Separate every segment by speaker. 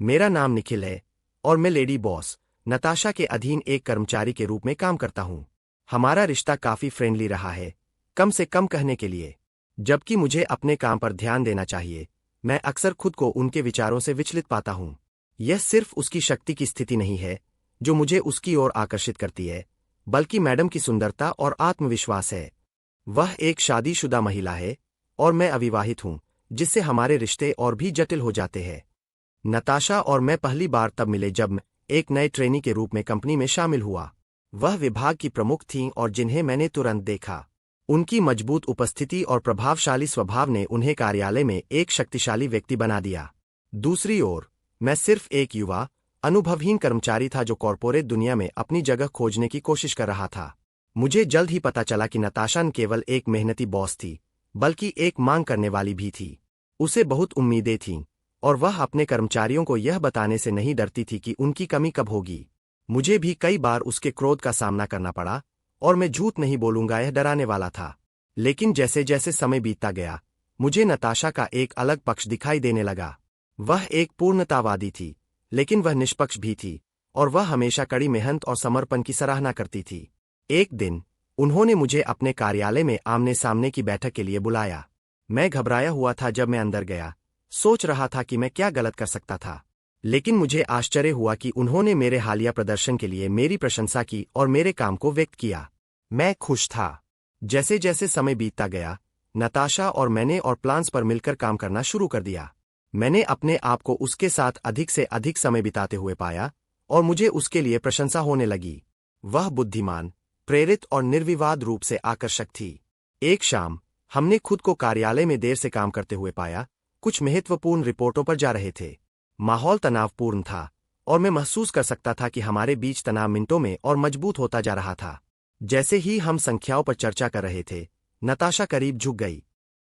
Speaker 1: मेरा नाम निखिल है और मैं लेडी बॉस नताशा के अधीन एक कर्मचारी के रूप में काम करता हूँ। हमारा रिश्ता काफी फ्रेंडली रहा है, कम से कम कहने के लिए। जबकि मुझे अपने काम पर ध्यान देना चाहिए, मैं अक्सर खुद को उनके विचारों से विचलित पाता हूँ। यह सिर्फ उसकी शक्ति की स्थिति नहीं है जो मुझे उसकी ओर आकर्षित करती है, बल्कि मैडम की सुंदरता और आत्मविश्वास है। वह एक शादीशुदा महिला है और मैं अविवाहित हूँ, जिससे हमारे रिश्ते और भी जटिल हो जाते हैं। नताशा और मैं पहली बार तब मिले जब मैं एक नए ट्रेनी के रूप में कंपनी में शामिल हुआ। वह विभाग की प्रमुख थीं और जिन्हें मैंने तुरंत देखा। उनकी मजबूत उपस्थिति और प्रभावशाली स्वभाव ने उन्हें कार्यालय में एक शक्तिशाली व्यक्ति बना दिया। दूसरी ओर, मैं सिर्फ एक युवा, अनुभवहीन कर्मचारी था जो कॉर्पोरेट दुनिया में अपनी जगह खोजने की कोशिश कर रहा था। मुझे जल्द ही पता चला कि नताशा न केवल एक मेहनती बॉस थी, बल्कि एक मांग करने वाली भी थी। उसे बहुत उम्मीदें थीं, और वह अपने कर्मचारियों को यह बताने से नहीं डरती थी कि उनकी कमी कब होगी। मुझे भी कई बार उसके क्रोध का सामना करना पड़ा, और मैं झूठ नहीं बोलूंगा, यह डराने वाला था। लेकिन जैसे जैसे समय बीतता गया, मुझे नताशा का एक अलग पक्ष दिखाई देने लगा। वह एक पूर्णतावादी थी, लेकिन वह निष्पक्ष भी थी, और वह हमेशा कड़ी मेहनत और समर्पण की सराहना करती थी। एक दिन उन्होंने मुझे अपने कार्यालय में आमने सामने की बैठक के लिए बुलाया। मैं घबराया हुआ था जब मैं अंदर गया, सोच रहा था कि मैं क्या गलत कर सकता था। लेकिन मुझे आश्चर्य हुआ कि उन्होंने मेरे हालिया प्रदर्शन के लिए मेरी प्रशंसा की और मेरे काम को व्यक्त किया। मैं खुश था। जैसे जैसे समय बीतता गया, नताशा और मैंने और प्लान्स पर मिलकर काम करना शुरू कर दिया। मैंने अपने आप को उसके साथ अधिक से अधिक समय बिताते हुए पाया, और मुझे उसके लिए प्रशंसा होने लगी। वह बुद्धिमान, प्रेरित और निर्विवाद रूप से आकर्षक थी। एक शाम हमने खुद को कार्यालय में देर से काम करते हुए पाया। कुछ महत्वपूर्ण रिपोर्टों पर जा रहे थे। माहौल तनावपूर्ण था, और मैं महसूस कर सकता था कि हमारे बीच तनाव मिनटों में और मजबूत होता जा रहा था। जैसे ही हम संख्याओं पर चर्चा कर रहे थे, नताशा करीब झुक गई।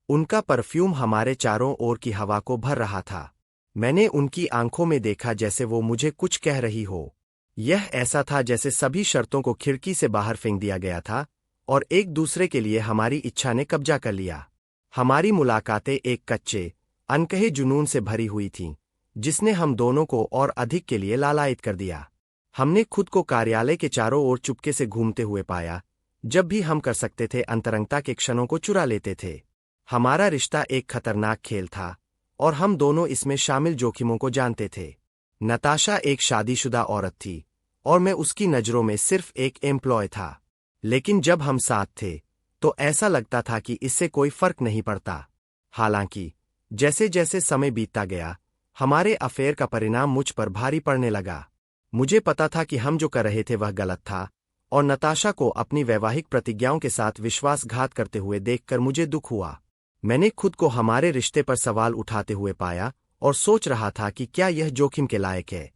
Speaker 1: उनका परफ्यूम हमारे चारों ओर की हवा को भर रहा था। मैंने उनकी आंखों में देखा जैसे वो मुझे कुछ कह रही हो। यह ऐसा था जैसे सभी शर्तों को खिड़की से बाहर फेंक दिया गया था, और एक दूसरे के लिए हमारी इच्छा ने कब्जा कर लिया। हमारी मुलाकातें एक कच्चे, अनकहे जुनून से भरी हुई थीं, जिसने हम दोनों को और अधिक के लिए लालायित कर दिया। हमने खुद को कार्यालय के चारों ओर चुपके से घूमते हुए पाया। जब भी हम कर सकते थे, अंतरंगता के क्षणों को चुरा लेते थे। हमारा रिश्ता एक खतरनाक खेल था, और हम दोनों इसमें शामिल जोखिमों को जानते थे। नताशा एक शादीशुदा औरत थी, और मैं उसकी नज़रों में सिर्फ एक एम्प्लॉय था। लेकिन जब हम साथ थे, तो ऐसा लगता था कि इससे कोई फर्क नहीं पड़ता। हालांकि जैसे जैसे समय बीतता गया, हमारे अफेयर का परिणाम मुझ पर भारी पड़ने लगा। मुझे पता था कि हम जो कर रहे थे वह गलत था, और नताशा को अपनी वैवाहिक प्रतिज्ञाओं के साथ विश्वासघात करते हुए देखकर मुझे दुख हुआ। मैंने खुद को हमारे रिश्ते पर सवाल उठाते हुए पाया, और सोच रहा था कि क्या यह जोखिम के लायक है।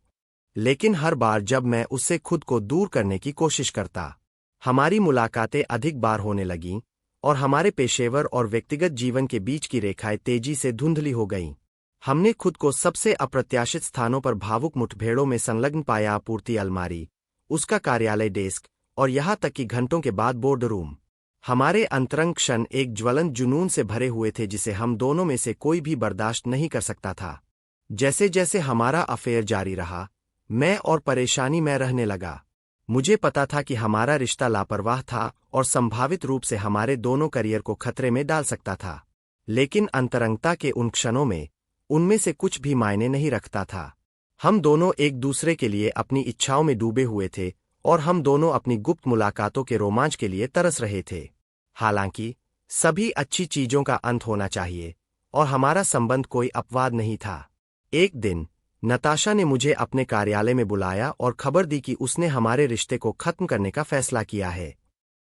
Speaker 1: लेकिन हर बार जब मैं उससे खुद को दूर करने की कोशिश करता, हमारी मुलाकातें अधिक बार होने लगीं, और हमारे पेशेवर और व्यक्तिगत जीवन के बीच की रेखाएं तेजी से धुंधली हो गईं। हमने खुद को सबसे अप्रत्याशित स्थानों पर भावुक मुठभेड़ों में संलग्न पाया। आपूर्ति अलमारी, उसका कार्यालय डेस्क, और यहाँ तक कि घंटों के बाद बोर्ड रूम। हमारे अंतरंग क्षण एक ज्वलंत जुनून से भरे हुए थे जिसे हम दोनों में से कोई भी बर्दाश्त नहीं कर सकता था। जैसे जैसे हमारा अफेयर जारी रहा, मैं और परेशानी में रहने लगा। मुझे पता था कि हमारा रिश्ता लापरवाह था और संभावित रूप से हमारे दोनों करियर को खतरे में डाल सकता था। लेकिन अंतरंगता के उन क्षणों में, उनमें से कुछ भी मायने नहीं रखता था। हम दोनों एक दूसरे के लिए अपनी इच्छाओं में डूबे हुए थे, और हम दोनों अपनी गुप्त मुलाकातों के रोमांच के लिए तरस रहे थे। हालांकि सभी अच्छी चीजों का अंत होना चाहिए, और हमारा संबंध कोई अपवाद नहीं था। एक दिन नताशा ने मुझे अपने कार्यालय में बुलाया और खबर दी कि उसने हमारे रिश्ते को खत्म करने का फैसला किया है।